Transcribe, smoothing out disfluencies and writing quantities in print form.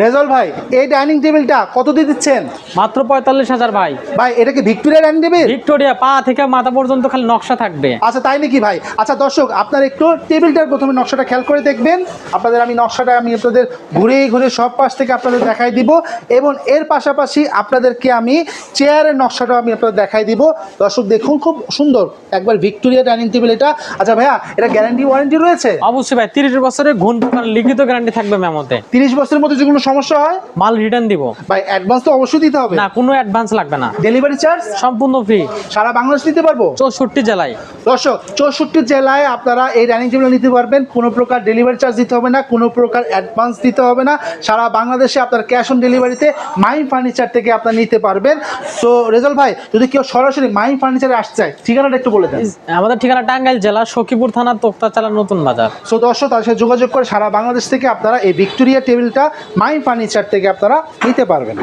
রেজাল ভাই, এই ডাইনিং টেবিলটা কত দিয়ে দিচ্ছেন? মাত্র 45,000 ভাই। ভাই এটা কি ভিক্টোরিয়া ডাইনিং টেবিল? ভিক্টোরিয়া, পা থেকে মাথা পর্যন্ত খালি নকশা থাকবে। আচ্ছা তাই নাকি ভাই? আচ্ছা দর্শক, আপনারা একটু টেবিলটার প্রথমে নকশাটা খেয়াল করে দেখবেন। আপনাদের নকশাটা আমি আপনাদের ঘুরে ঘুরে সব পাশ থেকে আপনাদের দেখাই দিব, এবং এর পাশাপাশি আপনাদেরকে আমি চেয়ারের নকশাটাও আমি আপনাদের দেখাই দিব। দর্শক দেখুন, খুব সুন্দর একবার ভিক্টোরিয়া ডাইনিং টেবিল এটা। আচ্ছা ভাইয়া, এটা গ্যারান্টি ওয়ারেন্টি রয়েছে? অবশ্যই ভাই, 30 বছরের ঘুণ পোকার লিখিত গ্যারান্টি থাকবে মেমোতে। 30 বছরের মধ্যে যে কোনো সমস্যা হয় মাল রিটার্ন দিব। ভাই অ্যাডভান্স তো অবশ্যই দিতে হবে? না, কোনো অ্যাডভান্স লাগবে না। ডেলিভারি চার্জ সম্পূর্ণ ফ্রি। সারা বাংলাদেশ নিতে পারবো? 64 জেলায়। দর্শক 64 জেলায় আপনারা এই ডাইনিং টেবিল নিতে পারবেন। কোনো প্রকার ডেলিভারি চার্জ দিতে হবে না, কোনো প্রকার অ্যাডভান্স দিতে হবে না। সারা বাংলাদেশে আপনার ক্যাশ অন ডেলিভারিতে মাইম ফার্নিচার থেকে আপনারা নিতে পারবেন। তো রেজাল ভাই, যদি কেউ সরাসরি মাইম ফার্নিচারে আসতে চায়, ঠিকানাটা একটু বলে দেন। আমাদের ঠিকানা টাঙ্গাইল জেলা সখীপুর থানা, তোক্তাচালা, নতুন বাজার। সো দর্শক, তার সাথে যোগাযোগ করে সারা বাংলাদেশ থেকে আপনারা এই ভিক্টোরিয়া টেবিলটা মাইম ফার্নিচার থেকে আপনারা নিতে পারবেন।